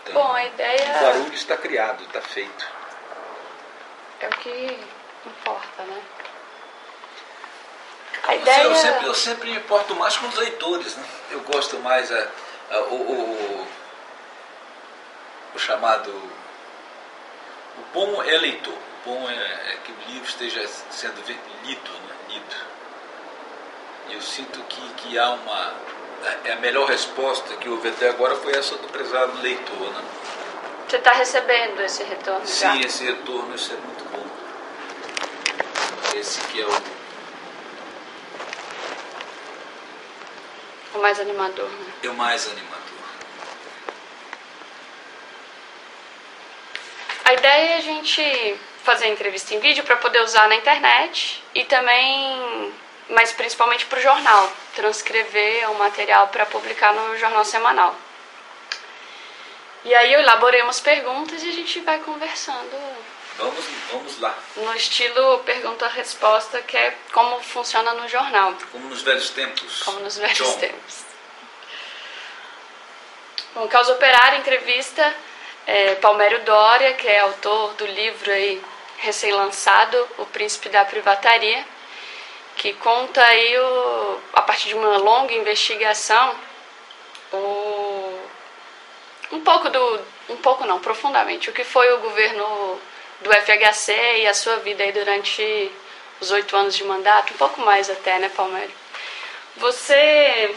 Então, bom, a ideia... o barulho está criado, está feito. É o que importa, né? A ideia... eu sempre me importo mais com os leitores, né? Eu gosto mais o chamado... O bom é leitor. O bom é que o livro esteja sendo lido, né? Lido. E eu sinto que há uma... A melhor resposta que houve até agora foi essa do prezado leitor, né? Você está recebendo esse retorno? Sim, já? Esse retorno, isso é muito bom. Esse que é o mais animador, né? É o mais animador. A ideia é a gente fazer a entrevista em vídeo para poder usar na internet e também, mas principalmente para o jornal, transcrever o material para publicar no jornal semanal. E aí eu elaborei umas perguntas e a gente vai conversando. Vamos lá. No estilo pergunta-resposta, que é como funciona no jornal. Como nos velhos tempos. Como nos velhos tempos. Bom, Causa Operária, entrevista Palmério Doria, que é autor do livro aí recém-lançado, O Príncipe da Privataria, que conta aí, a partir de uma longa investigação, profundamente, o que foi o governo do FHC e a sua vida aí durante os 8 anos de mandato, um pouco mais até, né, Palmério? Você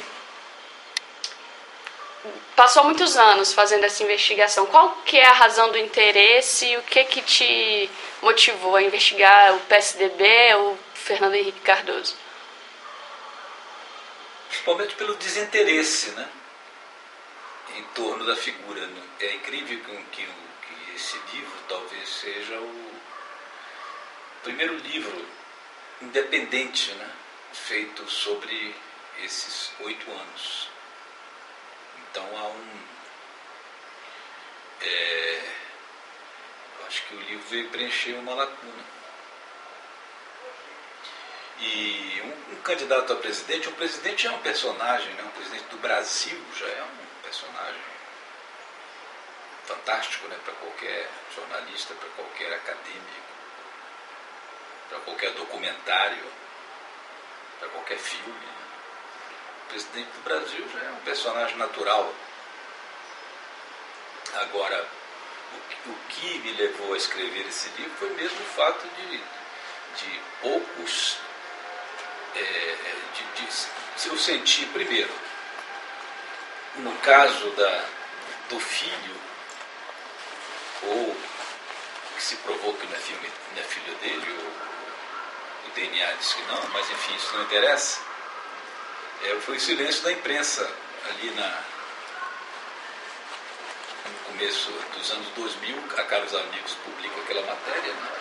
passou muitos anos fazendo essa investigação. Qual que é a razão do interesse e o que te motivou a investigar o PSDB ou Fernando Henrique Cardoso? Principalmente pelo desinteresse, né, em torno da figura. É incrível que esse livro talvez seja o primeiro livro independente, né, feito sobre esses 8 anos. Então há acho que o livro veio preencher uma lacuna. E um candidato a presidente, um presidente é um personagem, né? Um presidente do Brasil já é um personagem fantástico, né? Para qualquer jornalista, para qualquer acadêmico, para qualquer documentário, para qualquer filme, né? O presidente do Brasil já é um personagem natural. Agora, o que me levou a escrever esse livro foi mesmo o fato de poucos... eu senti, primeiro, no caso do filho, ou que se provou que não é filho dele, ou o DNA diz que não, mas enfim, isso não interessa. Foi o silêncio da imprensa ali no começo dos anos 2000. A Caros Amigos publica aquela matéria, né?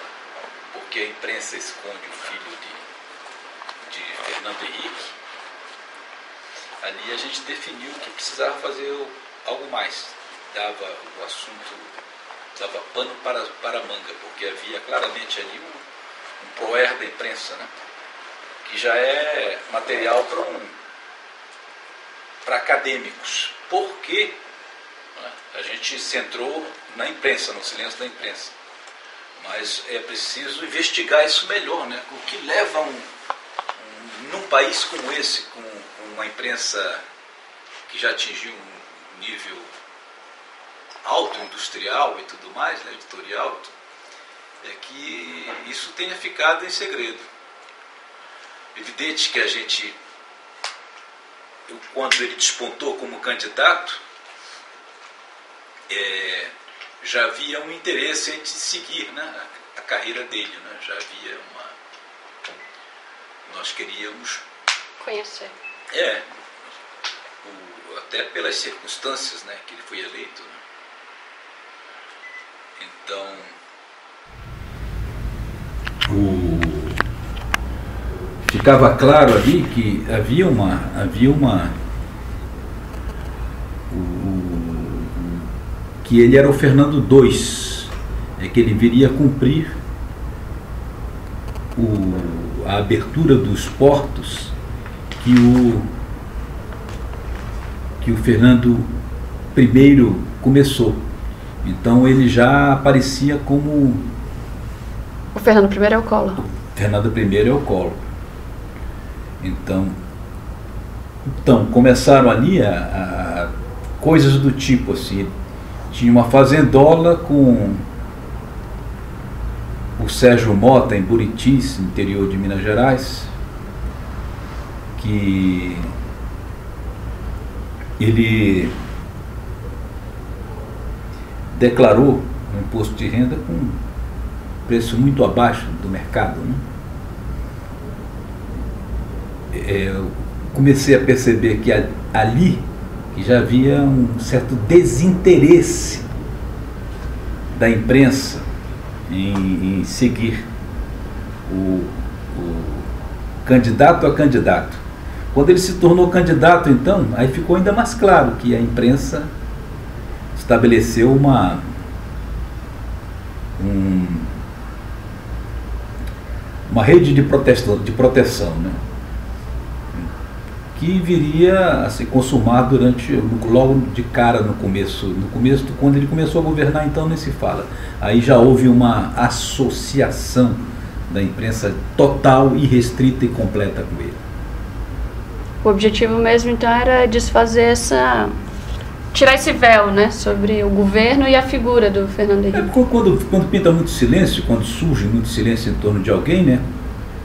Porque a imprensa esconde o filho de Fernando Henrique. Ali a gente definiu que precisava fazer algo mais. O assunto dava pano para a manga, porque havia claramente ali um proer da imprensa, né? Que já é material para acadêmicos. Por quê? A gente centrou na imprensa, no silêncio da imprensa. Mas é preciso investigar isso melhor, né? O que leva num país como esse, com uma imprensa que já atingiu um nível alto, industrial e tudo mais, né, editorial, é que isso tenha ficado em segredo. Evidente que a gente, quando ele despontou como candidato, já havia um interesse em seguir, né, a carreira dele, né? Já havia nós queríamos conhecer. Até pelas circunstâncias, né, que ele foi eleito, né? Então ficava claro ali que havia que ele era o Fernando II, que ele viria a cumprir a abertura dos portos que o Fernando I começou. Então ele já aparecia como... O Fernando I é o Collor. O Fernando I é o Collor. Então começaram ali a coisas do tipo assim. Tinha uma fazendola com o Sérgio Mota em Buritis, interior de Minas Gerais, que ele declarou um imposto de renda com preço muito abaixo do mercado, né? Eu comecei a perceber que ali já havia um certo desinteresse da imprensa em seguir o candidato a candidato. Quando ele se tornou candidato, então, aí ficou ainda mais claro que a imprensa estabeleceu uma rede de proteção, né? Que viria a se consumar logo de cara no começo, quando ele começou a governar, então nem se fala. Aí já houve uma associação da imprensa total, irrestrita e completa com ele. O objetivo mesmo, então, era desfazer tirar esse véu, né, sobre o governo e a figura do Fernando Henrique. Quando pinta muito silêncio, quando surge muito silêncio em torno de alguém, né,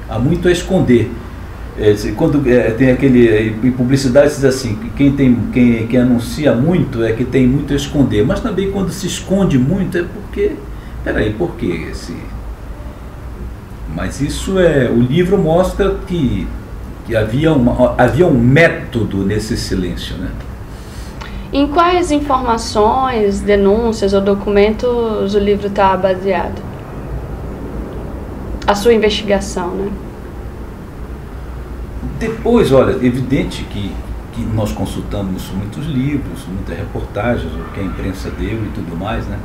há muito a esconder. Quando tem em publicidade se diz assim, quem anuncia muito é que tem muito a esconder, mas também quando se esconde muito é porque, por quê? Mas o livro mostra que havia um método nesse silêncio, né? Em quais informações, denúncias ou documentos o livro está baseado? A sua investigação, né? Depois, olha, é evidente que nós consultamos muitos livros, muitas reportagens, o que a imprensa deu e tudo mais, né?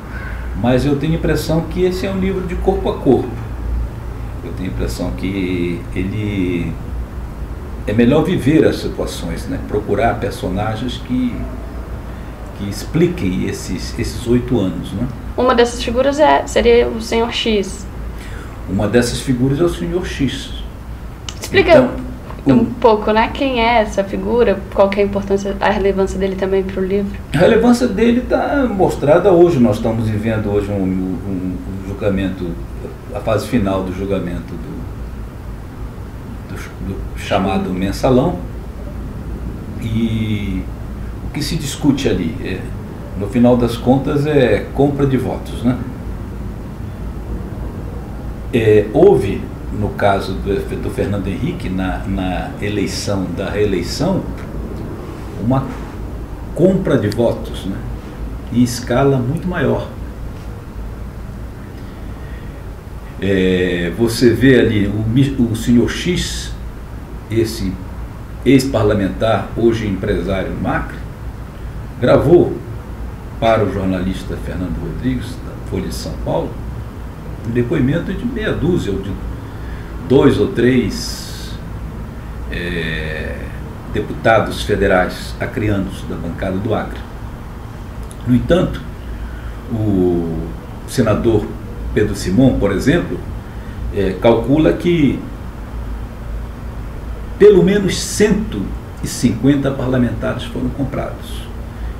Mas eu tenho a impressão que esse é um livro de corpo a corpo. Eu tenho a impressão que ele é melhor viver as situações, né? Procurar personagens que expliquem esses 8 anos, né? Uma dessas figuras seria o Sr. X. Uma dessas figuras é o Sr. X. Explica então, um pouco, né? Quem é essa figura? Qual que é a importância, a relevância dele também para o livro? A relevância dele está mostrada hoje. Nós estamos vivendo hoje um julgamento, a fase final do julgamento do chamado mensalão. E o que se discute ali, no final das contas, é compra de votos, né? Houve, no caso do Fernando Henrique, na eleição da reeleição, uma compra de votos, né? Em escala muito maior. Você vê ali o senhor X, esse ex-parlamentar, hoje empresário Macri, gravou para o jornalista Fernando Rodrigues, da Folha de São Paulo, um depoimento de meia dúzia, ou de 2 ou 3 deputados federais acreanos da bancada do Acre. No entanto, o senador Pedro Simon, por exemplo, calcula que pelo menos 150 parlamentares foram comprados.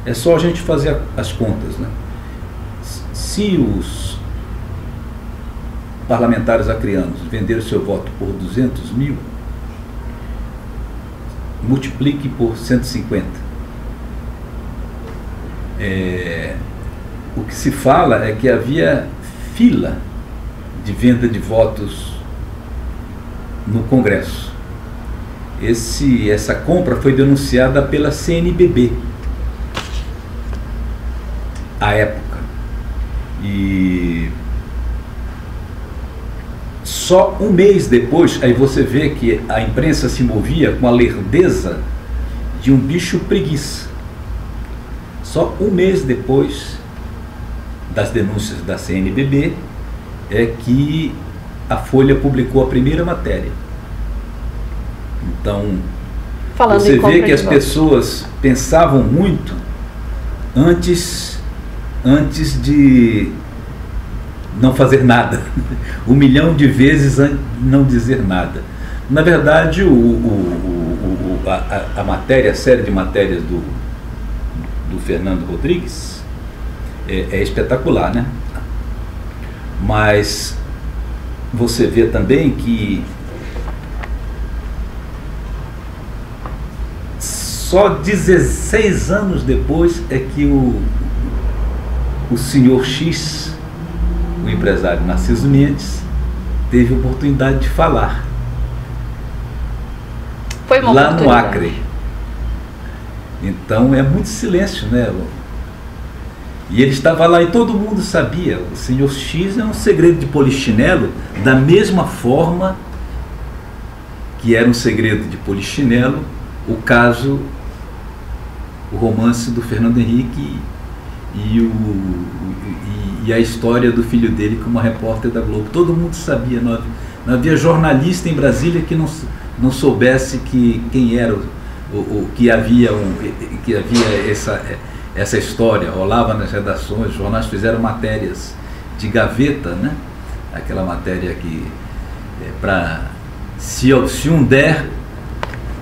É só a gente fazer as contas, né? Se os parlamentares acreanos venderam seu voto por 200 mil, multiplique por 150. O que se fala é que havia fila de venda de votos no Congresso. Essa compra foi denunciada pela CNBB à época, e só um mês depois, aí você vê que a imprensa se movia com a lerdeza de um bicho preguiça. Só um mês depois das denúncias da CNBB é que a Folha publicou a primeira matéria. Então, você vê que as pessoas pensavam muito antes antes de não fazer nada. 1 milhão de vezes antes de não dizer nada. Na verdade, a série de matérias do Fernando Rodrigues é espetacular, né? Mas você vê também que só 16 anos depois é que o senhor X, o empresário Narciso Mendes, teve a oportunidade de falar. Foi uma lá no Acre. Então é muito silêncio, né? E ele estava lá e todo mundo sabia. O senhor X é um segredo de Polichinelo, da mesma forma que era um segredo de Polichinelo o caso, o romance do Fernando Henrique e a história do filho dele como repórter da Globo. Todo mundo sabia, não havia jornalista em Brasília que não soubesse quem era que havia essa história. Rolava nas redações, os jornais fizeram matérias de gaveta, né? Aquela matéria que se um der,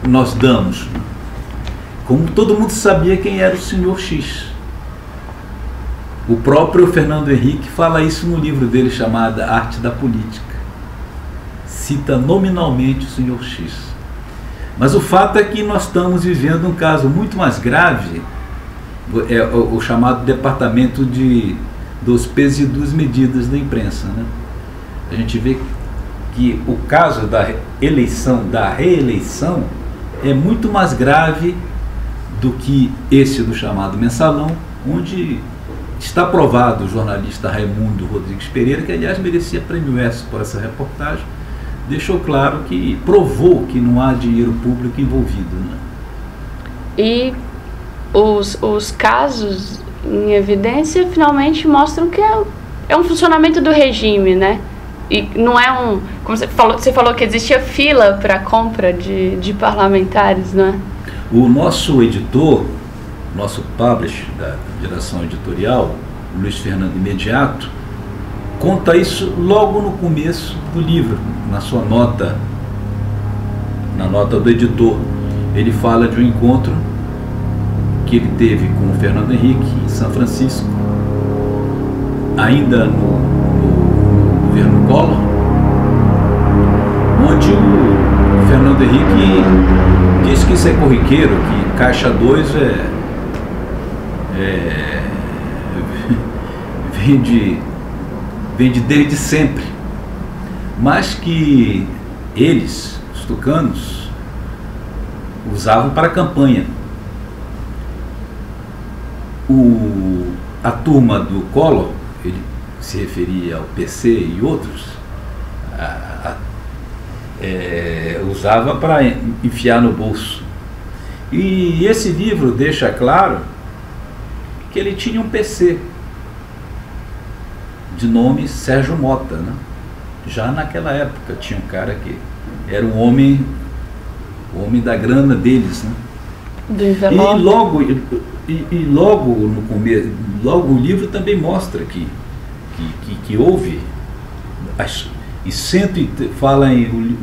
nós damos. Como todo mundo sabia quem era o senhor X. O próprio Fernando Henrique fala isso no livro dele chamado Arte da Política. Cita nominalmente o senhor X. Mas o fato é que nós estamos vivendo um caso muito mais grave, o chamado Departamento dos Pesos e das Medidas da Imprensa, né? A gente vê que o caso da reeleição é muito mais grave do que esse do chamado Mensalão, onde está provado o jornalista Raimundo Rodrigues Pereira, que aliás merecia prêmio ESSO por essa reportagem, deixou claro que provou que não há dinheiro público envolvido, né? E os casos em evidência finalmente mostram que é um funcionamento do regime, né? E não é como você falou que existia fila para compra de parlamentares, não é? O nosso editor, nosso publisher da direção editorial, Luiz Fernando Imediato, conta isso logo no começo do livro, na sua nota, na nota do editor. Ele fala de um encontro que ele teve com o Fernando Henrique em São Francisco, ainda no governo Collor, onde o Fernando Henrique disse que isso é corriqueiro, que Caixa 2 vende desde sempre, mas que eles, os tucanos, usavam para campanha. A turma do Collor, ele se referia ao PC e outros, usava para enfiar no bolso. E esse livro deixa claro que ele tinha um PC de nome Sérgio Mota, né? Já naquela época tinha um cara que era o homem da grana deles, né? Do envelope. E logo no começo, logo o livro também mostra que houve fala em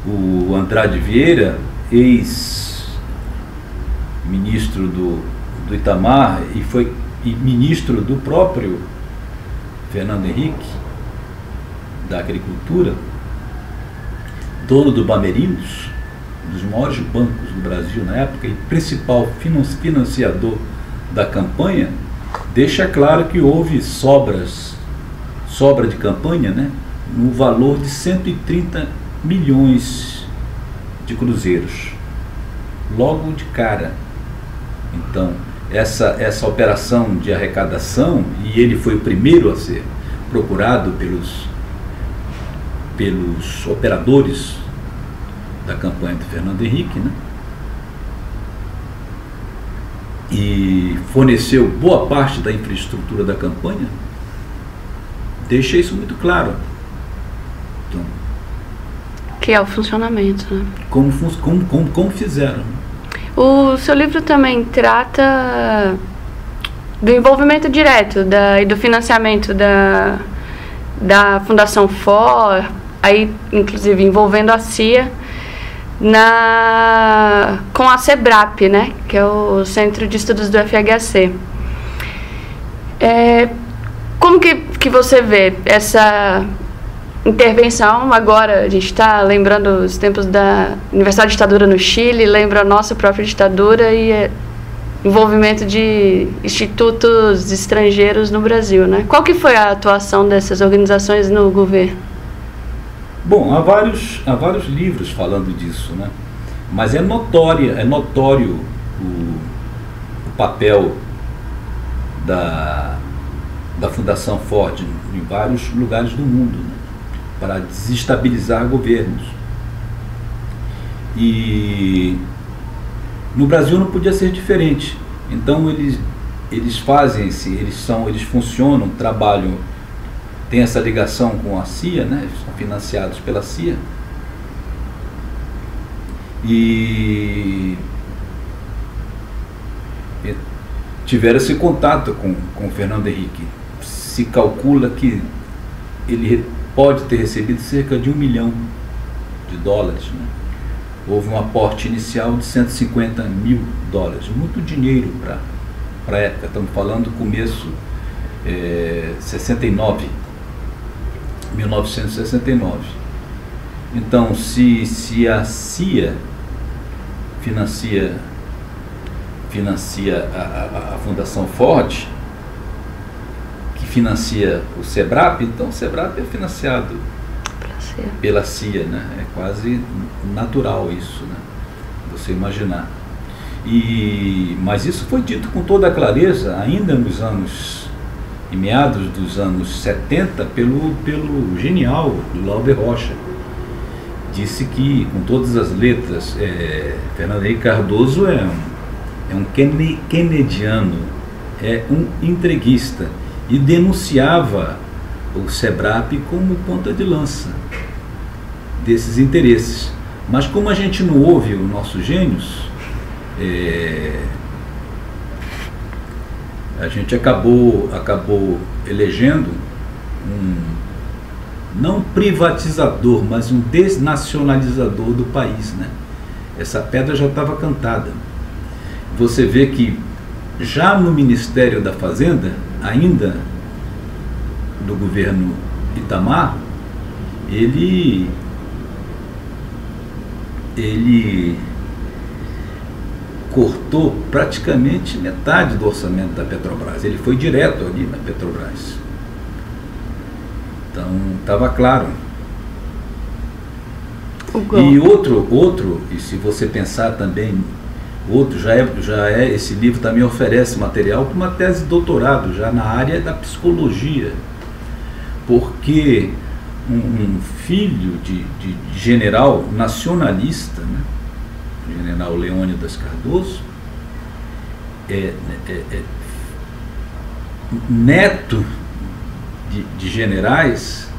o Andrade Vieira, ex-ministro do Itamar e foi ministro do próprio Fernando Henrique, da Agricultura, dono do Bamerinos, um dos maiores bancos do Brasil na época e principal financiador da campanha, deixa claro que houve sobra de campanha, né, no valor de 130 milhões de cruzeiros, logo de cara. Então, essa operação de arrecadação, e ele foi o primeiro a ser procurado pelos operadores da campanha do Fernando Henrique, né? E forneceu boa parte da infraestrutura da campanha, deixa isso muito claro. Então, que é o funcionamento, né? Como fizeram. O seu livro também trata do envolvimento direto e do financiamento da Fundação FOR, aí inclusive envolvendo a CIA, com a SEBRAP, né, que é o Centro de Estudos do FHC. Como que você vê essa intervenção? Agora a gente está lembrando os tempos da aniversário da ditadura no Chile, lembra a nossa própria ditadura e envolvimento de institutos estrangeiros no Brasil, né? Qual que foi a atuação dessas organizações no governo? Bom, há vários livros falando disso, né? Mas é notório o papel da Fundação Ford em vários lugares do mundo, né, para desestabilizar governos. E no Brasil não podia ser diferente. Então eles funcionam, trabalham, tem essa ligação com a CIA, né? São financiados pela CIA. E tiveram esse contato com o Fernando Henrique. Se calcula que ele pode ter recebido cerca de $1 milhão, né? Houve um aporte inicial de $150 mil, muito dinheiro para a época. Estamos falando do começo, 1969. Então, se a CIA financia a Fundação Ford, que financia o SEBRAP, então o SEBRAP é financiado pela CIA, né? É quase natural isso, né? Você imaginar. Mas isso foi dito com toda a clareza ainda em meados dos anos 70 pelo genial Glauber Rocha. Disse que, com todas as letras, Fernando Henrique Cardoso é um kennediano, é um entreguista, e denunciava o SEBRAP como ponta de lança desses interesses. Mas como a gente não ouve os nossos gênios, a gente acabou elegendo não privatizador, mas um desnacionalizador do país, né? Essa pedra já estava cantada. Você vê que já no Ministério da Fazenda, ainda do governo Itamar, ele cortou praticamente metade do orçamento da Petrobras. Ele foi direto ali na Petrobras. Então, estava claro. E outro, e se você pensar também, outro esse livro também oferece material para uma tese de doutorado, já na área da psicologia, porque um filho de general nacionalista, né, general Leônidas Cardoso, neto de generais,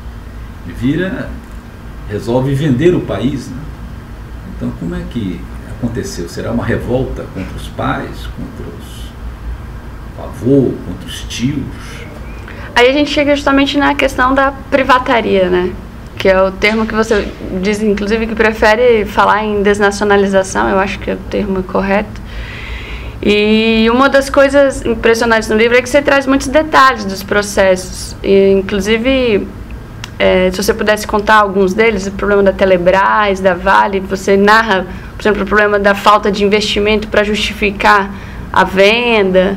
resolve vender o país, né? Então, como é que aconteceu? Será uma revolta contra os pais, contra o avô, contra os tios? Aí a gente chega justamente na questão da privataria, né? Que é o termo que você diz, inclusive, que prefere falar em desnacionalização, eu acho que é o termo correto. E uma das coisas impressionantes no livro é que você traz muitos detalhes dos processos. E, inclusive, se você pudesse contar alguns deles, o problema da Telebrás, da Vale, você narra, por exemplo, o problema da falta de investimento para justificar a venda,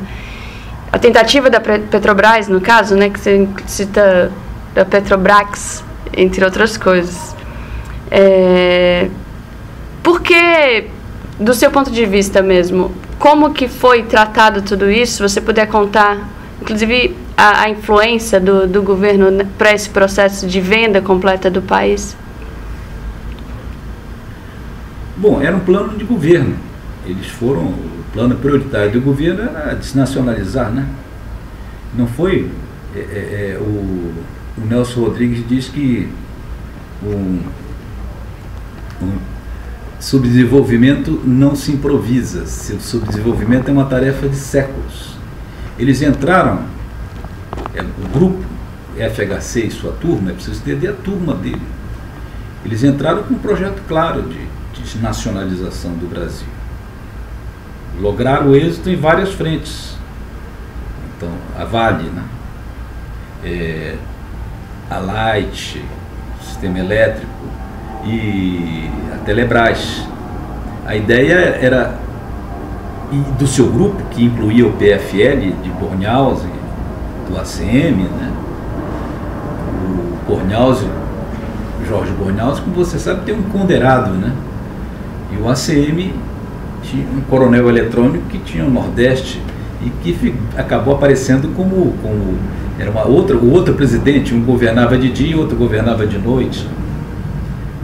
a tentativa da Petrobras, no caso, né, que você cita da Petrobrax, entre outras coisas. Porque, do seu ponto de vista mesmo, como que foi tratado tudo isso? Se você puder contar, inclusive, a influência do governo para esse processo de venda completa do país? Bom, era um plano de governo. O plano prioritário do governo era desnacionalizar, né? Não foi... o Nelson Rodrigues diz que o subdesenvolvimento não se improvisa. O subdesenvolvimento é uma tarefa de séculos. Eles entraram, o grupo FHC e sua turma, é preciso entender a turma dele. Eles entraram com um projeto claro de nacionalização do Brasil. Lograram êxito em várias frentes. Então, a Vale, né? A Light, o Sistema Elétrico e a Telebrás. A ideia era, e do seu grupo, que incluía o PFL de Bornhausen, do ACM, né? O Bornhausen, Jorge Bornhausen, como você sabe, tem um conderado, né? E o ACM tinha um coronel eletrônico que tinha o Nordeste e que acabou aparecendo como era o outro presidente, um governava de dia e outro governava de noite.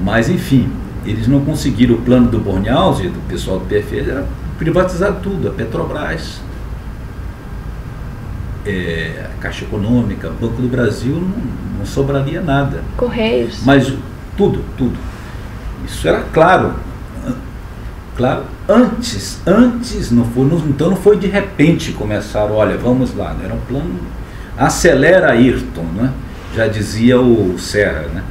Mas, enfim, eles não conseguiram. O plano do Bornhausen, do pessoal do PFL, era privatizar tudo, a Petrobras, a Caixa Econômica, Banco do Brasil, não sobraria nada. Correios. Mas tudo. Isso era claro, antes então não foi de repente começaram, olha, vamos lá, era um plano, acelera Ayrton, né? Já dizia o Serra, né?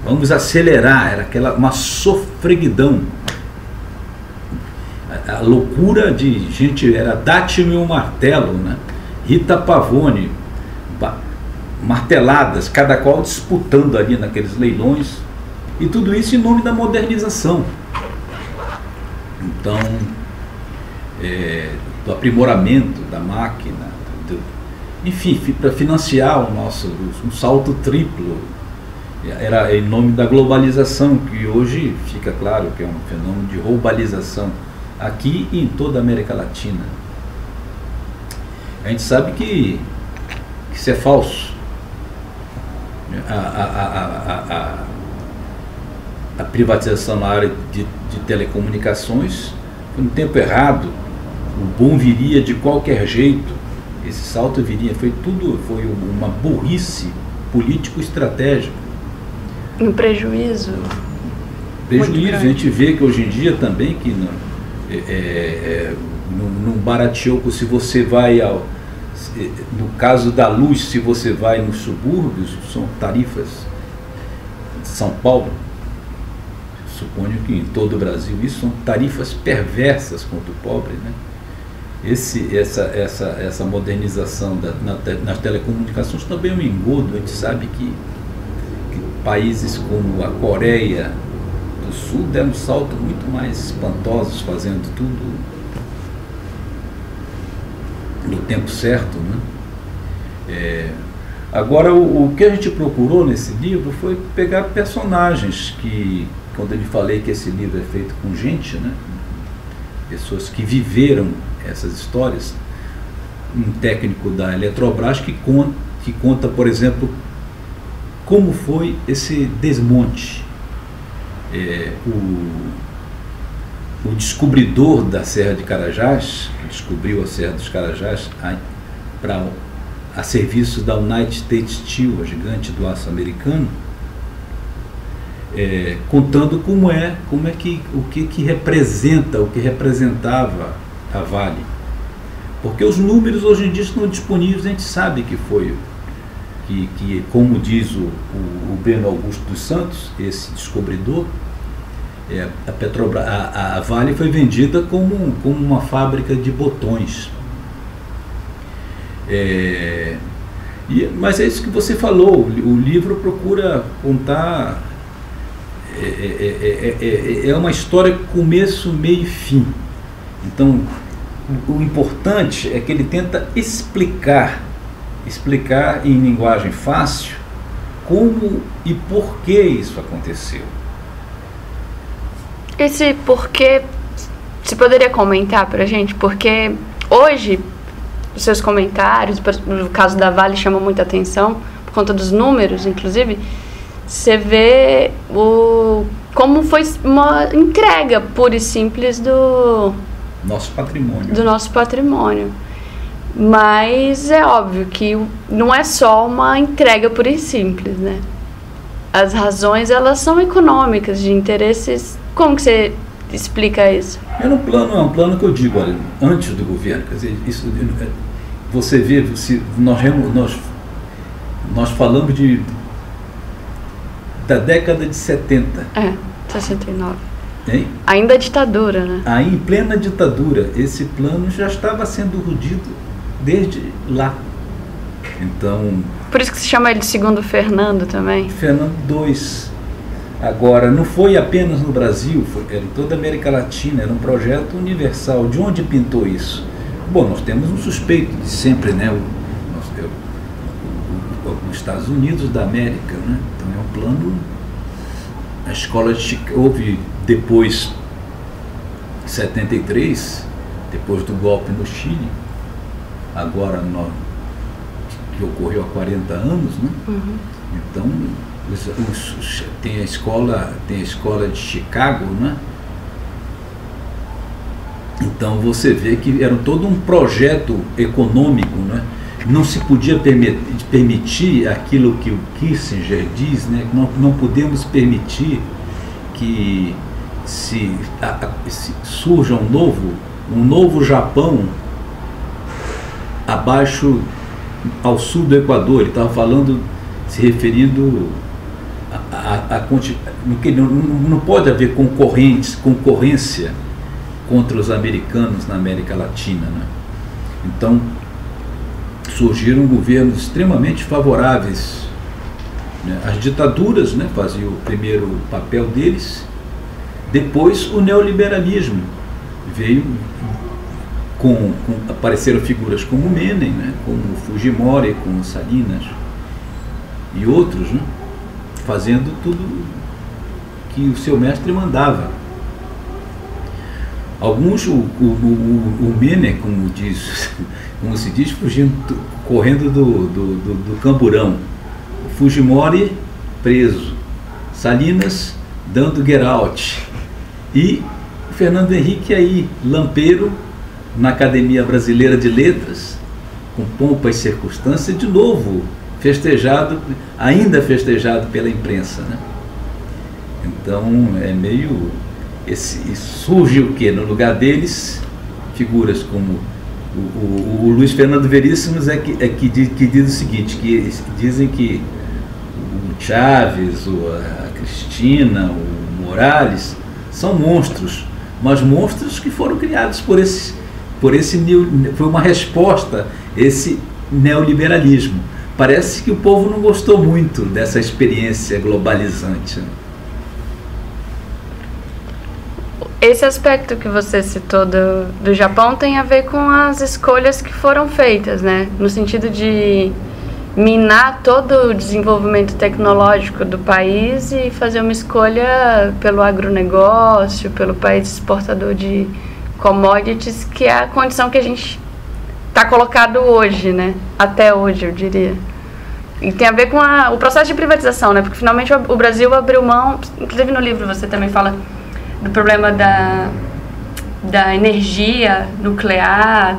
Vamos acelerar, era uma sofreguidão, a loucura de gente, era date-me um martelo, né? Rita Pavone, marteladas, cada qual disputando ali naqueles leilões, e tudo isso em nome da modernização. Então, do aprimoramento da máquina, enfim, para financiar um salto triplo. Era em nome da globalização, que hoje fica claro que é um fenômeno de globalização aqui e em toda a América Latina. A gente sabe que isso é falso. A privatização na área de telecomunicações foi no tempo errado. O bom viria de qualquer jeito. Esse salto viria, foi uma burrice político-estratégica. Um prejuízo. A gente vê que hoje em dia também que não barateou, se você vai no caso da luz, se você vai nos subúrbios, são tarifas de São Paulo, suponho que em todo o Brasil, isso são tarifas perversas contra o pobre, né? Essa modernização nas telecomunicações também é um engodo. A gente sabe que países como a Coreia do Sul deram um salto muito mais espantosos, fazendo tudo no tempo certo, né? Agora, o que a gente procurou nesse livro foi pegar personagens que, quando eu lhe falei que esse livro é feito com gente, né? Pessoas que viveram essas histórias. Um técnico da Eletrobras que conta, por exemplo, como foi esse desmonte. O descobridor da Serra de Carajás, que descobriu a Serra dos Carajás a serviço da United States Steel, a gigante do aço americano, contando o que representava a Vale. Porque os números hoje em dia estão disponíveis, a gente sabe que foi, que como diz o Beno Augusto dos Santos, esse descobridor, a Petrobras, a Vale foi vendida como uma fábrica de botões. Mas é isso que você falou, o livro procura contar, é uma história começo, meio e fim. Então, o importante é que ele tenta explicar em linguagem fácil como e por que isso aconteceu. Esse porquê, você poderia comentar para a gente? Porque hoje, os seus comentários, no caso da Vale, chamam muita atenção, por conta dos números, inclusive, você vê como foi uma entrega pura e simples do nosso patrimônio. Mas é óbvio que não é só uma entrega pura e simples, né? As razões, elas são econômicas, de interesses. Como que você explica isso? É um plano que eu digo, olha, antes do governo, quer dizer, você vê, nós falamos da década de 70. 69. Hein? Ainda ditadura, né? Aí, em plena ditadura, esse plano já estava sendo rudido desde lá. Então... Por isso que se chama ele de segundo Fernando também? Fernando II. Agora, não foi apenas no Brasil, era em toda a América Latina, era um projeto universal. De onde pintou isso? Bom, nós temos um suspeito de sempre, né? Os Estados Unidos da América, né? Então é um plano... A escola de Chicago, houve depois, em 73, depois do golpe no Chile, agora que ocorreu há 40 anos, né? Uhum. Então, tem a escola de Chicago, né? Então você vê que era todo um projeto econômico, né? Não se podia permitir aquilo que o Kissinger diz, né? Não podemos permitir que se surja um novo Japão abaixo, ao sul do Equador. Ele estava falando, se referindo não pode haver concorrência contra os americanos na América Latina, né? Então surgiram governos extremamente favoráveis, né? As ditaduras, né, faziam o primeiro papel deles. Depois o neoliberalismo veio apareceram figuras como Menem, né, como Fujimori, como Salinas e outros, né, fazendo tudo que o seu mestre mandava. Alguns, o Menem, como se diz, correndo do camburão. O Fujimori preso, Salinas dando get out, e o Fernando Henrique aí, lampeiro, na Academia Brasileira de Letras, com pompa e circunstância, de novo ainda festejado pela imprensa, né? Então é meio... surge o quê? No lugar deles, figuras como o Luiz Fernando Veríssimos que diz o seguinte, que dizem que o Chaves, a Cristina, o Morales são monstros, mas monstros que foram criados foi uma resposta a esse neoliberalismo. Parece que o povo não gostou muito dessa experiência globalizante. Esse aspecto que você citou do Japão tem a ver com as escolhas que foram feitas, né? No sentido de minar todo o desenvolvimento tecnológico do país e fazer uma escolha pelo agronegócio, pelo país exportador de commodities, que é a condição que a gente está colocado hoje, né? Até hoje, eu diria. E tem a ver com o processo de privatização, né? Porque finalmente o Brasil abriu mão, inclusive no livro você também fala do problema da energia nuclear,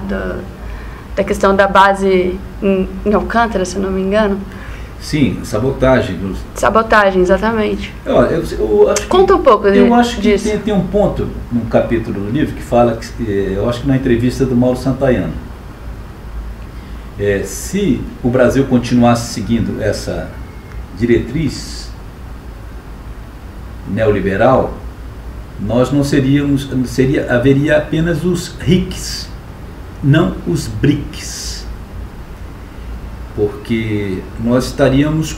da questão da base em Alcântara, se eu não me engano. Sim, sabotagem. Sabotagem, exatamente. Eu acho Conta um pouco disso. Eu acho que tem um ponto num capítulo do livro que fala, eu acho que na entrevista do Mauro Santayana, se o Brasil continuasse seguindo essa diretriz neoliberal, nós não haveria apenas os RICs, não os BRICs, porque nós estaríamos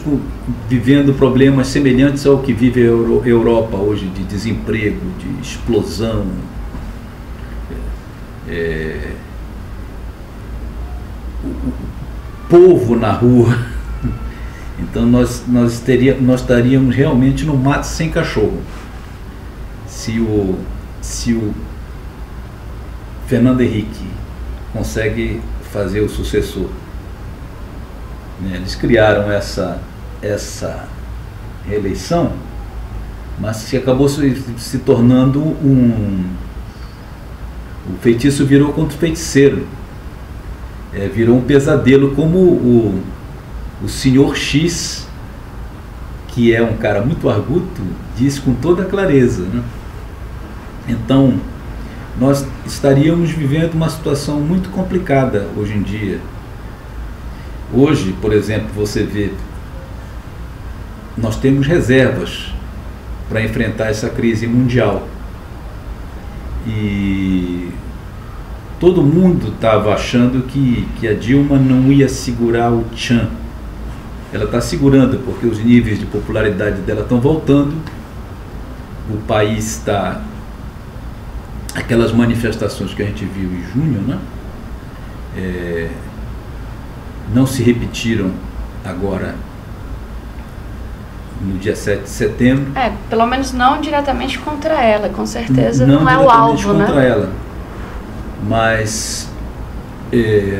vivendo problemas semelhantes ao que vive a Europa hoje, de desemprego, de explosão, o povo na rua. Então nós estaríamos realmente no mato sem cachorro. Se o Fernando Henrique consegue fazer o sucessor, né? Eles criaram essa reeleição, mas que acabou se tornando o feitiço virou contra o feiticeiro, virou um pesadelo, como o senhor X, que é um cara muito arguto, diz com toda clareza, né? Então, nós estaríamos vivendo uma situação muito complicada hoje em dia, Hoje, por exemplo, você vê, nós temos reservas para enfrentar essa crise mundial. E todo mundo estava achando que a Dilma não ia segurar o tchan. Ela está segurando, porque os níveis de popularidade dela estão voltando. O país está... Aquelas manifestações que a gente viu em junho, né? Não se repetiram agora no dia 7 de setembro. Pelo menos não diretamente contra ela, com certeza não é o alvo, né? Não contra ela. Mas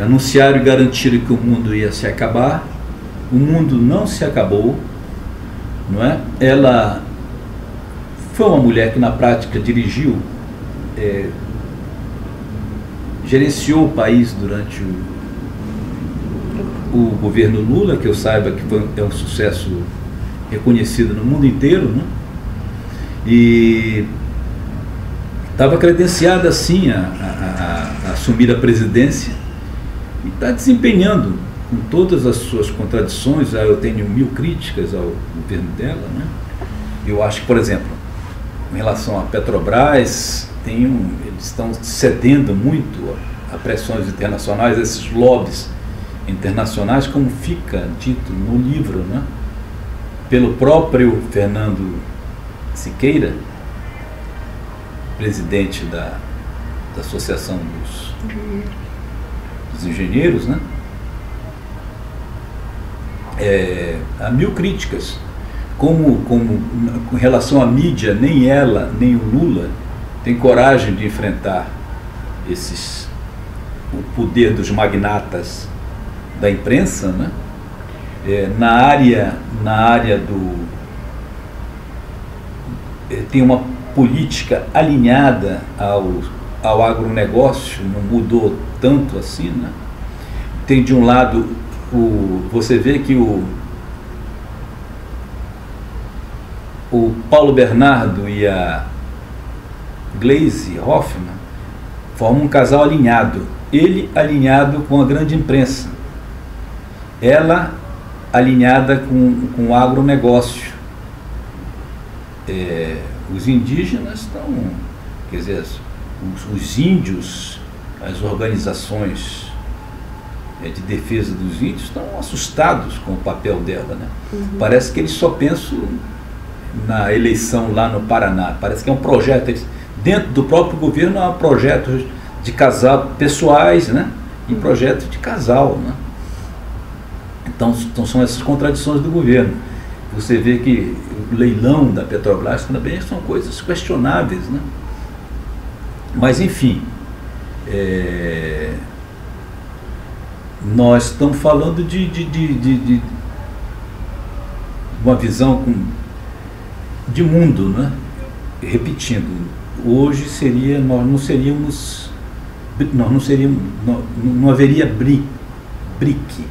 anunciaram e garantiram que o mundo ia se acabar. O mundo não se acabou, não é? Ela foi uma mulher que na prática dirigiu, gerenciou o país durante o governo Lula, que eu saiba que é um sucesso reconhecido no mundo inteiro, né? E estava credenciada assim a assumir a presidência e está desempenhando, com todas as suas contradições. Eu tenho 1000 críticas ao governo dela, né? Eu acho que, por exemplo, em relação à Petrobras, eles estão cedendo muito a pressões internacionais, esses lobbies internacionais, como fica dito no livro, né? Pelo próprio Fernando Siqueira, presidente da Associação dos Engenheiros, né? Há 1000 críticas. Com relação à mídia, nem ela, nem o Lula tem coragem de enfrentar o poder dos magnatas da imprensa, né? Na área tem uma política alinhada ao agronegócio, não mudou tanto assim, né? Tem de um lado, você vê que o Paulo Bernardo e a Gleisi Hoffmann formam um casal alinhado. Ele alinhado com a grande imprensa, ela alinhada com o agronegócio. Os indígenas estão, quer dizer, os índios, as organizações de defesa dos índios estão assustados com o papel dela, né? Parece que eles só pensam na eleição lá no Paraná. Parece que é um projeto, dentro do próprio governo há projetos de casal pessoais, né? E projetos de casal, né? Então são essas contradições do governo. Você vê que o leilão da Petrobras também são coisas questionáveis, né? Mas enfim, nós estamos falando de uma visão de mundo, né? Repetindo, hoje não haveria BRIC,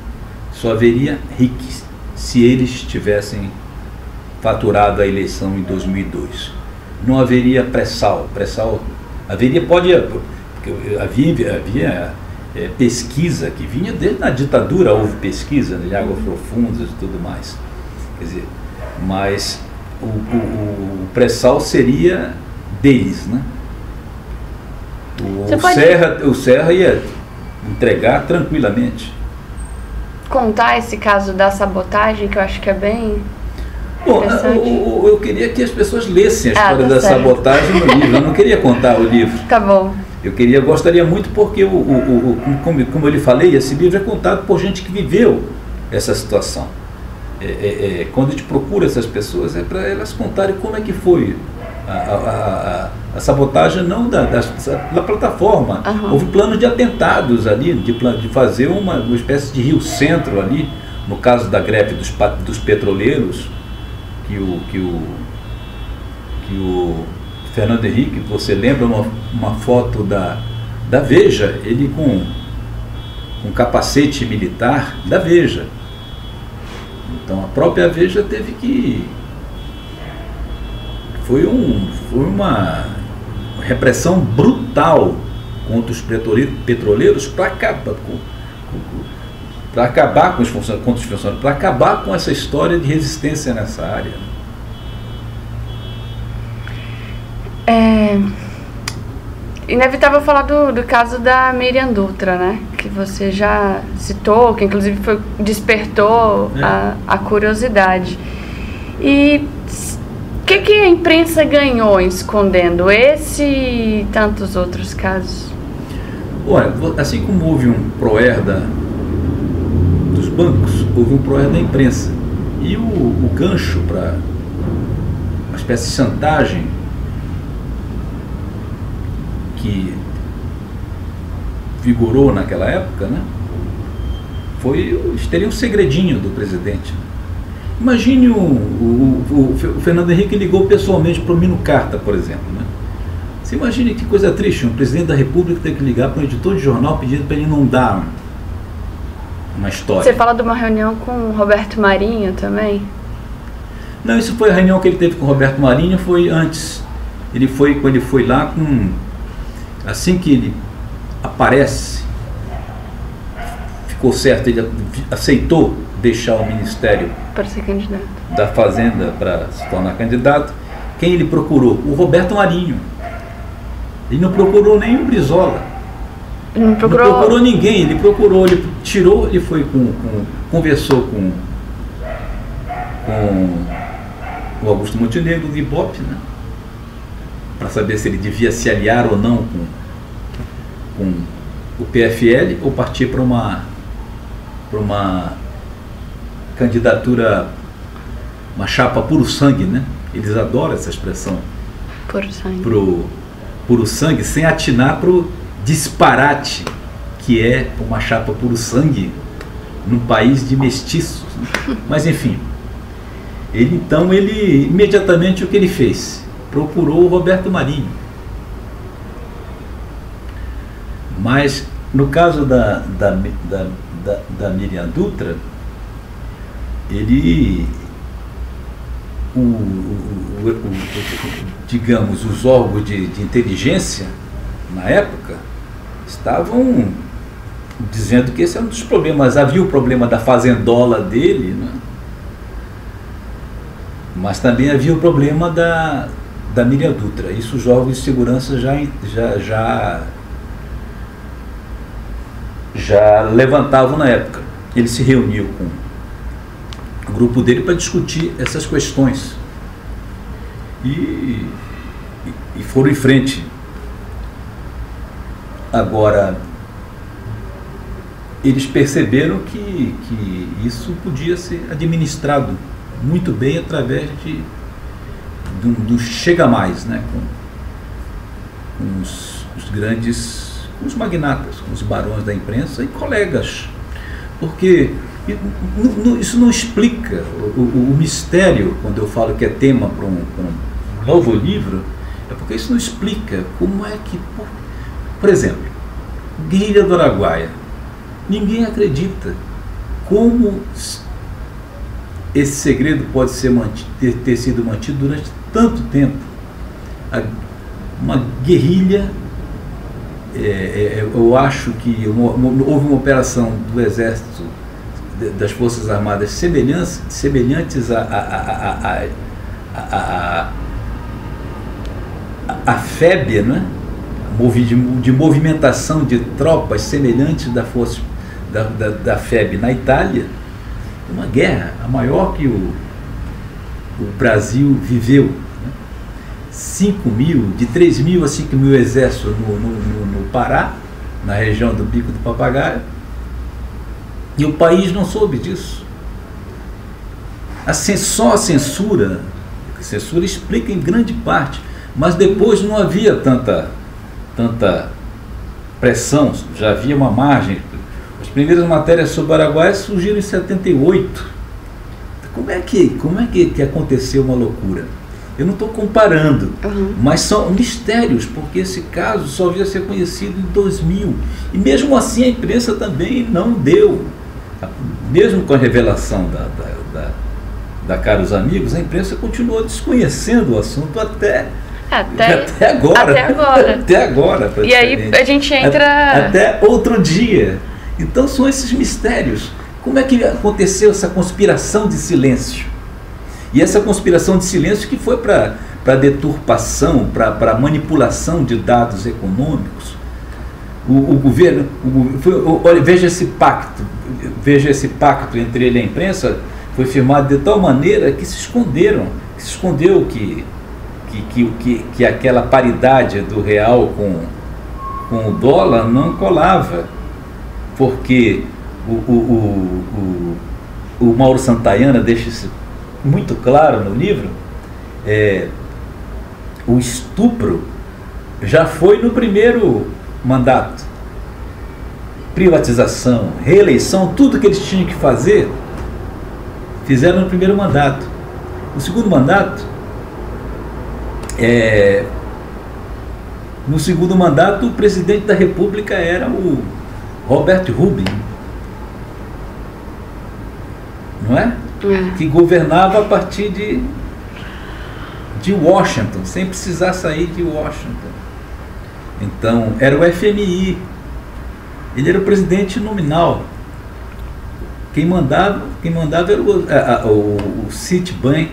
só haveria RIC se eles tivessem faturado a eleição em 2002. Não haveria pré-sal haveria, porque havia pesquisa que vinha desde a ditadura, houve pesquisa de águas profundas e tudo mais, quer dizer, mas o pré-sal seria deles, né? O Serra ia entregar tranquilamente. Contar esse caso da sabotagem, que eu acho que é bem... Bom, eu queria que as pessoas lessem a história da sabotagem no livro. Eu não queria contar o livro. Tá bom. Gostaria muito, porque, como eu lhe falei, esse livro é contado por gente que viveu essa situação. Quando a gente procura essas pessoas, é para elas contarem como é que foi a sabotagem, não da plataforma. Houve planos de atentados ali, de fazer uma espécie de Rio Centro ali, no caso da greve dos petroleiros, que o Fernando Henrique, você lembra uma foto da Veja, ele com capacete militar da Veja. Então a própria Veja teve que... Foi uma repressão brutal contra os petroleiros para acabar, para acabar com os funcionários, para acabar com essa história de resistência nessa área. É inevitável falar do caso da Miriam Dutra, né? Que você já citou, que inclusive despertou a curiosidade. E o que a imprensa ganhou escondendo esse e tantos outros casos? Olha, assim como houve um PROER dos bancos, houve um PROER da imprensa. E o gancho para uma espécie de chantagem que vigorou naquela época, né, teria um segredinho do presidente. Imagine o Fernando Henrique ligou pessoalmente para o Mino Carta, por exemplo. Né? Você imagine que coisa triste, um presidente da República ter que ligar para um editor de jornal pedindo para ele não dar uma história. Você fala de uma reunião com o Roberto Marinho também? Não, isso foi a reunião que ele teve com o Roberto Marinho, foi antes. Quando ele foi lá assim que ele aparece, ficou certo, ele aceitou deixar o Ministério para ser candidato da Fazenda para se tornar candidato. Quem ele procurou? O Roberto Marinho. Ele não procurou nem o Brizola. Não procurou ninguém. Ele tirou, ele foi conversou com o Augusto Montenegro do Ibope, né? Para saber se ele devia se aliar ou não com o PFL ou partir para uma candidatura, uma chapa puro sangue, né? Eles adoram essa expressão. Puro sangue. Puro sangue, sem atinar para o disparate que é uma chapa puro sangue num país de mestiços. Né? Mas enfim, ele imediatamente o que ele fez? Procurou o Roberto Marinho. Mas no caso da Miriam Dutra, digamos, os órgãos de inteligência na época estavam dizendo que esse é um dos problemas. Havia o problema da fazendola dele, né? Mas também havia o problema da Miriam Dutra. Isso os órgãos de segurança já levantavam na época. Ele se reuniu com o grupo dele para discutir essas questões e foram em frente. Agora, eles perceberam que isso podia ser administrado muito bem através do chega-mais, né? com os grandes, com os magnatas, com os barões da imprensa e colegas, porque isso não explica o mistério. Quando eu falo que é tema para um novo livro, é porque isso não explica como é que, por exemplo, guerrilha do Araguaia, ninguém acredita como esse segredo pode ter sido mantido durante tanto tempo. Uma guerrilha, eu acho que houve uma operação do Exército, das Forças Armadas semelhantes a FEB, né? De movimentação de tropas semelhantes da FEB na Itália. Uma guerra, a maior que o Brasil viveu, né? 5 mil, de 3 mil a 5 mil exércitos no Pará, na região do Bico do Papagaio, e o país não soube disso. Só a censura explica em grande parte, mas depois não havia tanta pressão, já havia uma margem. As primeiras matérias sobre o Araguaia surgiram em 78. Como é que aconteceu uma loucura? Eu não estou comparando, mas são mistérios, porque esse caso só havia ser conhecido em 2000. E mesmo assim a imprensa também não deu. Mesmo com a revelação da Caros Amigos, a imprensa continuou desconhecendo o assunto até agora. E aí a gente entra... Até outro dia. Então são esses mistérios. Como é que aconteceu essa conspiração de silêncio? E essa conspiração de silêncio que foi para deturpação, para manipulação de dados econômicos. O governo, olha, veja esse pacto entre ele e a imprensa, foi firmado de tal maneira que se escondeu que aquela paridade do real com o dólar não colava, porque o Mauro Santayana deixa isso muito claro no livro. O estupro já foi no primeiro mandato. Privatização, reeleição, tudo que eles tinham que fazer, fizeram no primeiro mandato. No segundo mandato, o presidente da República era o Robert Rubin, não é? Que governava a partir de Washington, sem precisar sair de Washington. Então, era o FMI. Ele era o presidente nominal. Quem mandava era o Citibank.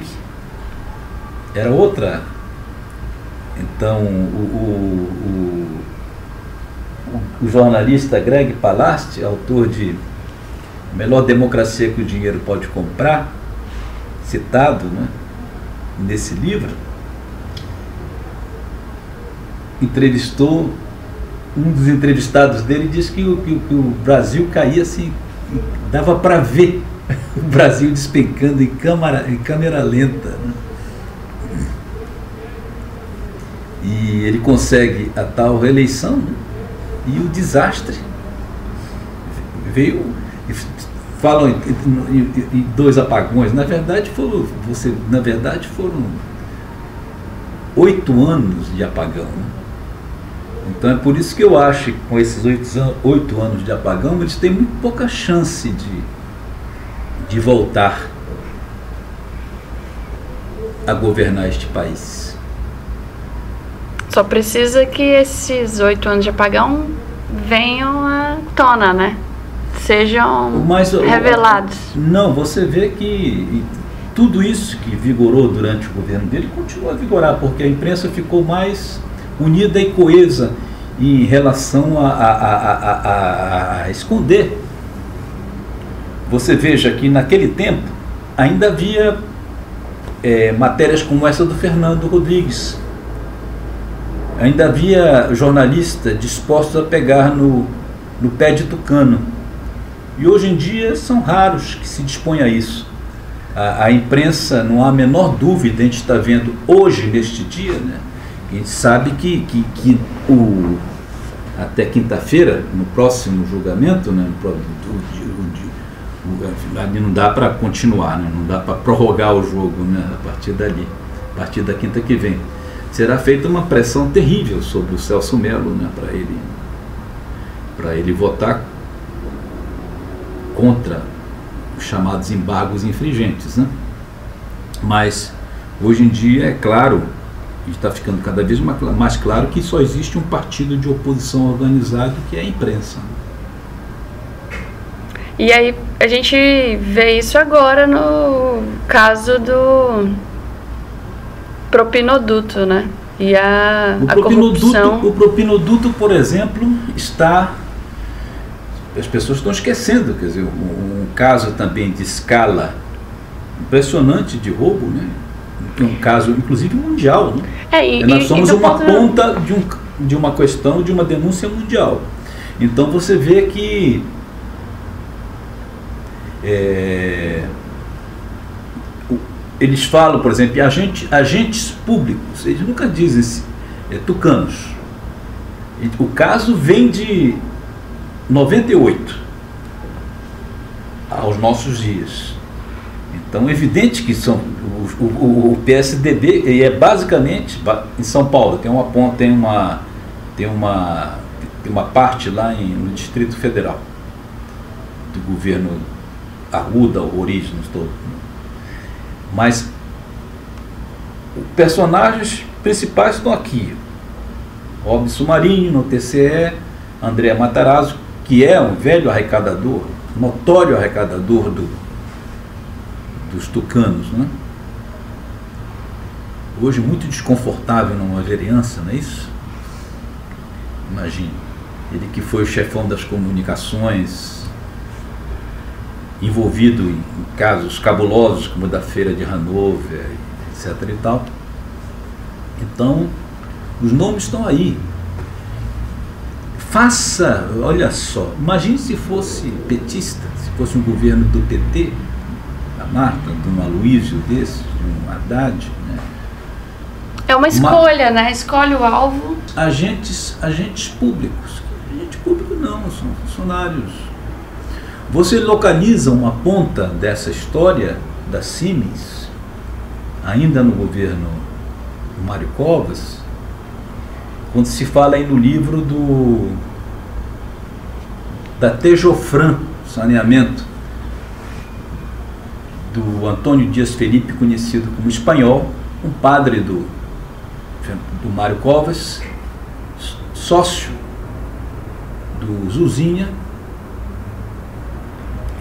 Era outra. Então, o jornalista Greg Palast, autor de A Melhor Democracia que o Dinheiro Pode Comprar, citado, né, nesse livro, entrevistou um dos entrevistados dele, disse que o Brasil caía assim, dava para ver o Brasil despencando em câmera lenta, né? E ele consegue a tal reeleição, né? E o desastre veio. Falam em 2 apagões. Na verdade foram 8 anos de apagão, né? Então é por isso que eu acho que com esses 8 anos de apagão eles têm muito pouca chance de voltar a governar este país. Só precisa que esses 8 anos de apagão venham à tona, né? Sejam revelados. Não, você vê que tudo isso que vigorou durante o governo dele continua a vigorar, porque a imprensa ficou mais unida e coesa em relação a esconder. Você veja que naquele tempo ainda havia matérias como essa do Fernando Rodrigues. Ainda havia jornalistas dispostos a pegar no pé de tucano. E hoje em dia são raros que se dispõem a isso. A imprensa, não há a menor dúvida, a gente está vendo hoje, neste dia, né? A gente sabe que até quinta-feira, no próximo julgamento, né, não dá para continuar, né, não dá para prorrogar o jogo, né, a partir dali, a partir da quinta que vem. Será feita uma pressão terrível sobre o Celso Mello, né, para ele votar contra os chamados embargos infringentes, né? Mas hoje em dia é claro, e está ficando cada vez mais claro, que só existe um partido de oposição organizado, que é a imprensa. E aí a gente vê isso agora no caso do propinoduto, né? E a corrupção. O propinoduto, por exemplo, as pessoas estão esquecendo, quer dizer, um caso também de escala impressionante de roubo, né? Um caso, inclusive, mundial, né? Nós somos uma ponta de uma questão, de uma denúncia mundial. Então você vê que eles falam, por exemplo, agentes públicos, eles nunca dizem tucanos. O caso vem de 98 aos nossos dias. Então é evidente que o PSDB, e é basicamente em São Paulo, tem uma parte lá no Distrito Federal do governo Arruda, Orígenes todo. Mas os personagens principais estão aqui: Robson Marinho no TCE, André Matarazzo, que é um velho arrecadador, notório arrecadador dos tucanos, né? Hoje muito desconfortável numa vereança, não é isso? Imagine, ele que foi o chefão das comunicações, envolvido em casos cabulosos como o da Feira de Hanover, etc. e tal. Então, os nomes estão aí. Faça, olha só, imagine se fosse petista, se fosse um governo do PT, da Marta, de um Aloysio desse, de um Haddad, né? É uma escolha, né? Escolhe o alvo. Agentes públicos. Agente público não, são funcionários. Você localiza uma ponta dessa história da Siemens, ainda no governo do Mário Covas, quando se fala aí no livro da Tejofran, saneamento, do Antônio Dias Felipe, conhecido como espanhol, um padre do Mário Covas, sócio do Zuzinha,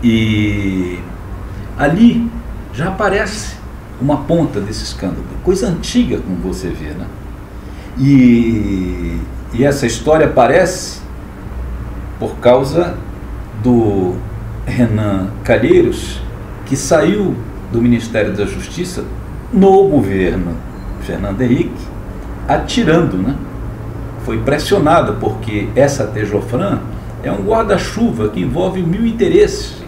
e ali já aparece uma ponta desse escândalo, coisa antiga, como você vê, né? E essa história aparece por causa do Renan Calheiros, que saiu do Ministério da Justiça no governo Fernando Henrique, atirando, né? Foi pressionado porque essa Tejofran é um guarda-chuva que envolve 1000 interesses,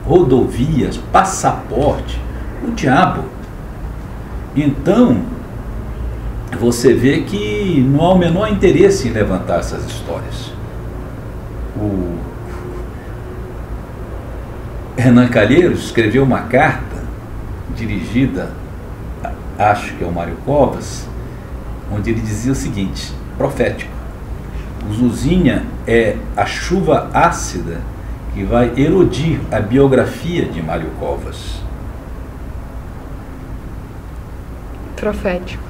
rodovias, passaporte, o diabo. Então, você vê que não há o menor interesse em levantar essas histórias. O Renan Calheiros escreveu uma carta dirigida, acho que é o Mário Covas, onde ele dizia o seguinte, profético: o Zuzinha é a chuva ácida que vai erodir a biografia de Mário Covas. Profético.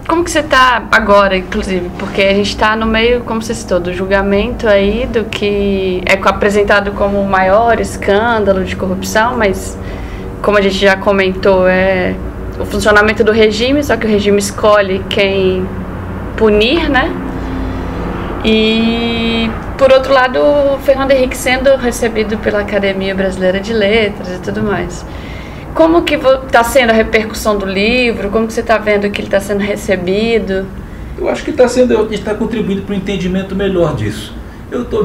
Como que você está agora, inclusive? Porque a gente está no meio, como você citou, do julgamento aí, do que é apresentado como o maior escândalo de corrupção, mas, como a gente já comentou, é o funcionamento do regime, só que o regime escolhe quem punir, né? E, por outro lado, o Fernando Henrique sendo recebido pela Academia Brasileira de Letras e tudo mais. Como que está sendo a repercussão do livro? Como que você está vendo que ele está sendo recebido? Eu acho que está contribuindo para um entendimento melhor disso.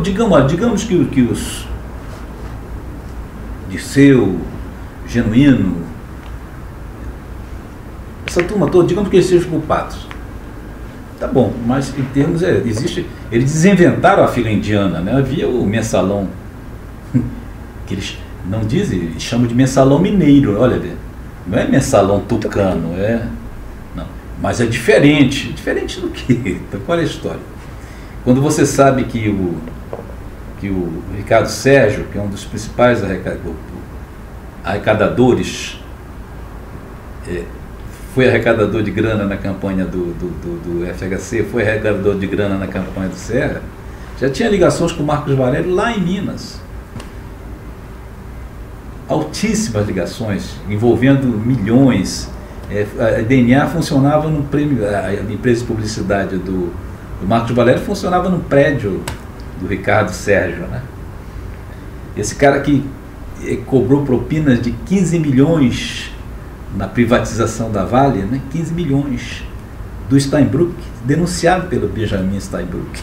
Digamos que os Dirceu, Genuíno, essa turma toda, digamos que eles sejam culpados. Tá bom, mas em termos, eles desinventaram a fila indiana, né? Havia o mensalão, que eles não dizem, chamam de mensalão mineiro, olha, não é mensalão tucano, não, mas é diferente do que? Então, qual é a história? Quando você sabe que o Ricardo Sérgio, que é um dos principais arrecadadores, foi arrecadador de grana na campanha do FHC, foi arrecadador de grana na campanha do Serra, já tinha ligações com o Marcos Valério lá em Minas. Altíssimas ligações, envolvendo milhões. A DNA funcionava no prêmio, a empresa de publicidade do Marcos Valério funcionava no prédio do Ricardo Sérgio, né? Esse cara que cobrou propinas de 15 milhões na privatização da Vale, né? 15 milhões do Steinbrück, denunciado pelo Benjamin Steinbrück.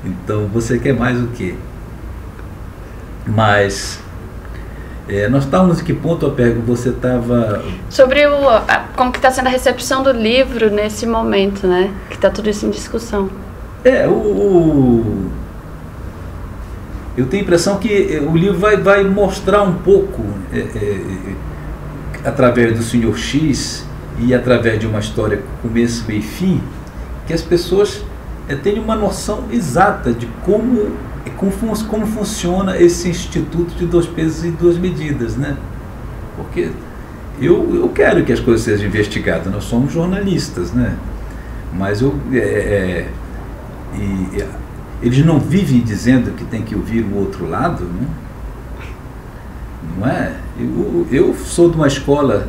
Então, você quer mais o quê? Mas nós estávamos em que ponto, Apego? Você estava... Sobre como que está sendo a recepção do livro nesse momento, né? Que está tudo isso em discussão. Eu tenho a impressão que o livro vai mostrar um pouco, através do Sr. X e através de uma história com começo, meio e fim, que as pessoas tenham uma noção exata de como funciona esse instituto de 2 pesos e 2 medidas, né? Porque eu quero que as coisas sejam investigadas, nós somos jornalistas, né? Mas e eles não vivem dizendo que tem que ouvir o outro lado, né? Não é? Eu sou de uma escola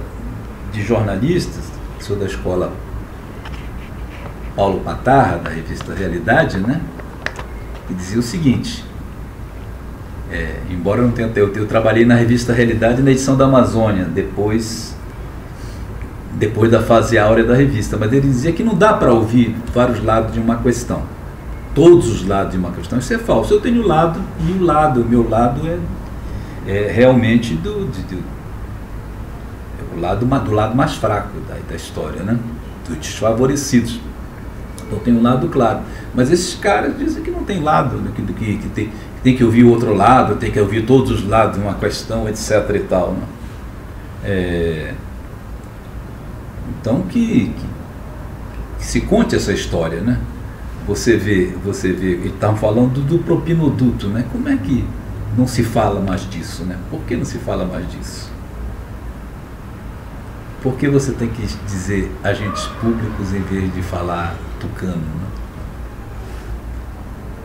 de jornalistas, sou da escola Paulo Patarra, da revista Realidade, né? Que dizia o seguinte, embora eu não tenha, eu trabalhei na revista Realidade na edição da Amazônia, depois da fase áurea da revista, mas ele dizia que não dá para ouvir vários lados de uma questão, todos os lados de uma questão, isso é falso. Eu tenho o lado, e o meu lado é realmente do lado mais fraco da história, né? Dos desfavorecidos. Então tem um lado claro, mas esses caras dizem que não tem lado, né? que tem que ouvir o outro lado, tem que ouvir todos os lados de uma questão, etc. e tal, né? Então que se conte essa história, né? Você vê, eles estavam falando do propinoduto, né? Como é que não se fala mais disso, né? Por que não se fala mais disso? Por que você tem que dizer agentes públicos em vez de falar tucano, né?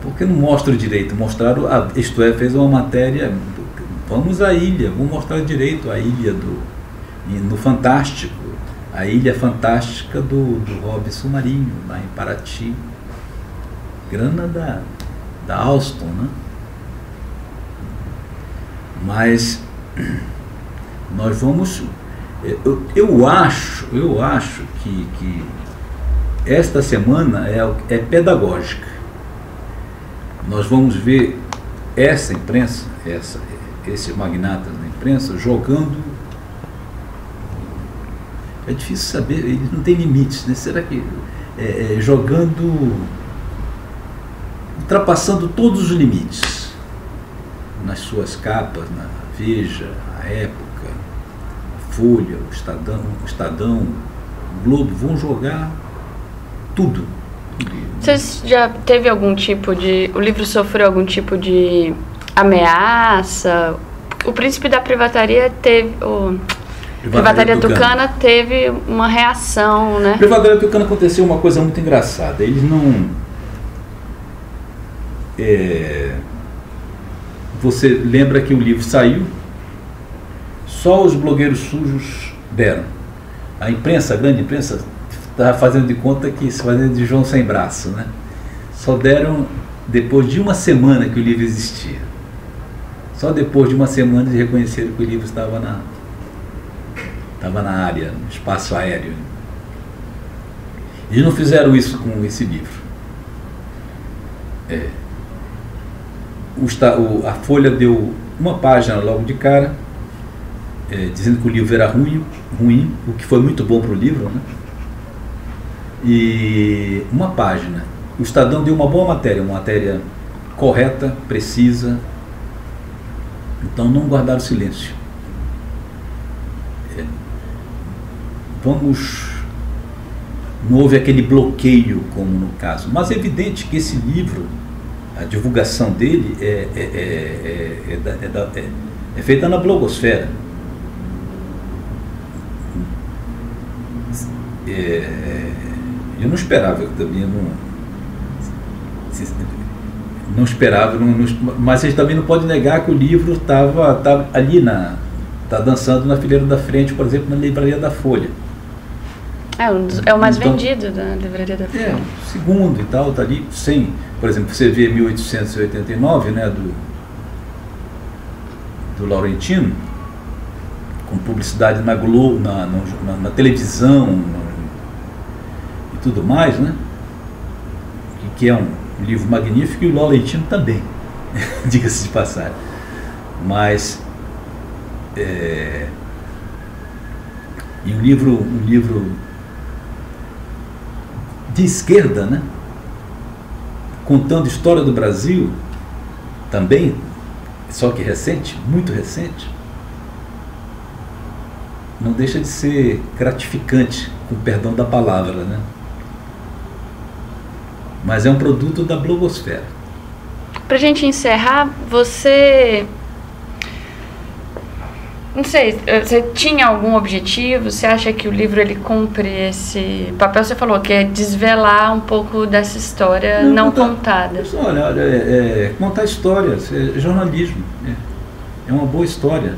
Por que não mostra o direito? Mostraram, isto é, fez uma matéria, vamos à ilha, vamos mostrar direito a ilha no Fantástico, a ilha fantástica do Robson Marinho, lá em Paraty, grana da Alstom, né? Mas nós vamos, eu acho que esta semana é pedagógica. Nós vamos ver essa imprensa, esses magnatas da imprensa jogando. É difícil saber, eles não têm limites, né? Será que jogando, ultrapassando todos os limites nas suas capas, na Veja, a Época, a Folha, o Estadão, o Globo, vão jogar tudo. Você já teve algum tipo de... O livro sofreu algum tipo de ameaça? O Príncipe da Privataria teve... Privataria Tucana teve uma reação, né? Privataria Tucana aconteceu uma coisa muito engraçada. Eles não... Você lembra que o livro saiu, só os blogueiros sujos deram. A imprensa, a grande imprensa, estava fazendo de conta que se fazendo de João sem braço, né? Só deram depois de uma semana que o livro existia. Só depois de uma semana eles reconheceram que o livro estava na área, no espaço aéreo. Eles não fizeram isso com esse livro. A Folha deu uma página logo de cara, dizendo que o livro era ruim, o que foi muito bom para o livro, né? E uma página. O Estadão deu uma boa matéria, uma matéria correta, precisa. Então não guardaram silêncio. Não houve aquele bloqueio como no caso, mas é evidente que esse livro, a divulgação dele é feita na blogosfera. Eu não esperava, eu também não esperava, mas vocês também não podem negar que o livro estava ali está dançando na fileira da frente, por exemplo, na livraria da Folha. É o mais vendido da livraria da Folha. O segundo e tal, está ali, sem, por exemplo, você vê 1889, né, do Laurentino, com publicidade na Globo, na televisão e tudo mais, né, que é um livro magnífico, e o Laurentino também, diga-se de passagem. Mas e um livro de esquerda, né? Contando história do Brasil, também, só que recente, muito recente, não deixa de ser gratificante, com perdão da palavra, né? Mas é um produto da blogosfera. Pra gente encerrar, você Não sei, você tinha algum objetivo? Você acha que o livro ele cumpre esse papel? Você falou que é desvelar um pouco dessa história não contada. Olha, contar histórias, é jornalismo, é uma boa história.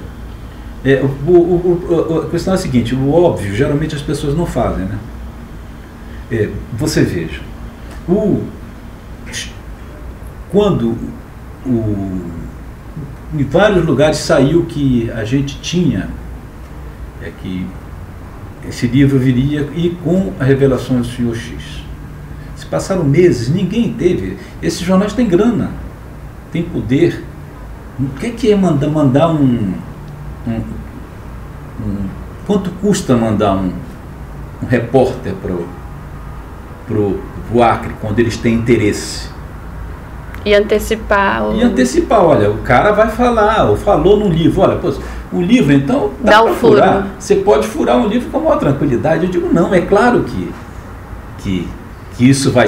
A questão é a seguinte: o óbvio geralmente as pessoas não fazem, né? Você veja, quando em vários lugares saiu que a gente tinha, que esse livro viria e com a revelação do Sr. X. Se passaram meses, ninguém teve. Esses jornais têm grana, têm poder. O que é mandar quanto custa mandar um repórter pro Acre quando eles têm interesse? E antecipar. Olha, o cara vai falar, ou falou no livro, olha, pô, o livro então dá para furar. Você pode furar um livro com maior tranquilidade. Eu digo, não, é claro que isso vai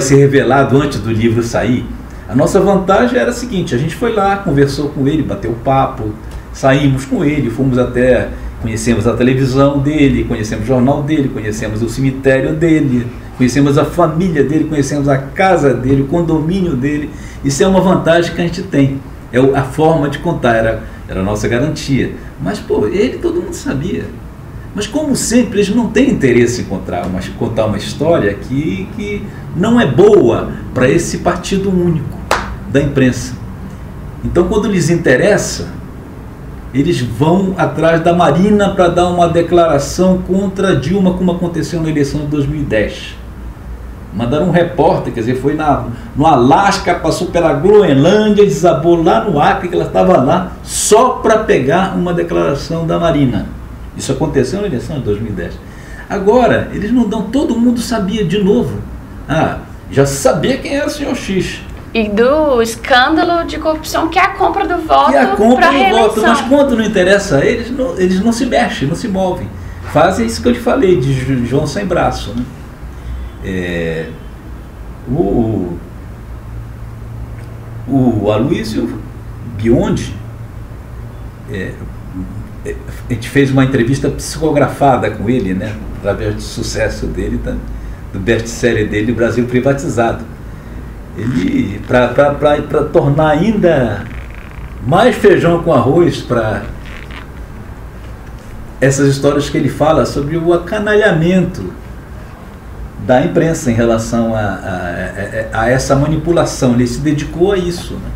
ser revelado antes do livro sair. A nossa vantagem era a seguinte: a gente foi lá, conversou com ele, bateu papo, saímos com ele, fomos até, conhecemos a televisão dele, conhecemos o jornal dele, conhecemos o cemitério dele, conhecemos a família dele, conhecemos a casa dele, o condomínio dele. Isso é uma vantagem que a gente tem. É a forma de contar, era a nossa garantia. Mas, todo mundo sabia. Mas, como sempre, eles não têm interesse em contar uma história que não é boa para esse partido único da imprensa. Então, quando lhes interessa, eles vão atrás da Marina para dar uma declaração contra Dilma, como aconteceu na eleição de 2010. Mandaram um repórter, quer dizer, foi no Alasca, passou pela Groenlândia, desabou lá no Acre, que ela estava lá, só para pegar uma declaração da Marina. Isso aconteceu na eleição de 2010. Agora, eles não dão, todo mundo sabia de novo. Já sabia quem era o Sr. X. E do escândalo de corrupção que é a compra do voto para a reeleição. Mas quando não interessa a eles, eles não se mexem, não se movem. Fazem isso que eu lhe falei, de João sem braço, né? O Aloysio Biondi, a gente fez uma entrevista psicografada com ele, né, através do sucesso dele, do best-seller dele, Brasil Privatizado. Ele, para tornar ainda mais feijão com arroz para essas histórias que ele fala sobre o acanalhamento da imprensa em relação a essa manipulação. Ele se dedicou a isso, né?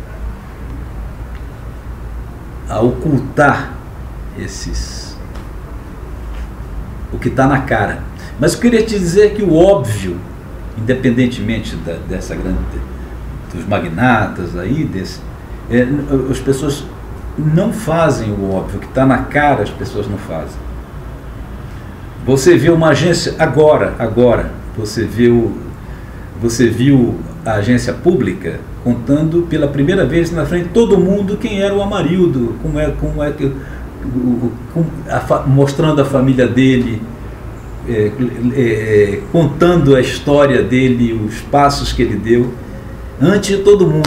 A ocultar o que está na cara. Mas eu queria te dizer que o óbvio, independentemente dos magnatas aí, as pessoas não fazem o óbvio, o que está na cara as pessoas não fazem. Você vê uma agência agora você viu a agência pública contando pela primeira vez na frente de todo mundo quem era o Amarildo, mostrando a família dele, contando a história dele, os passos que ele deu, antes de todo mundo.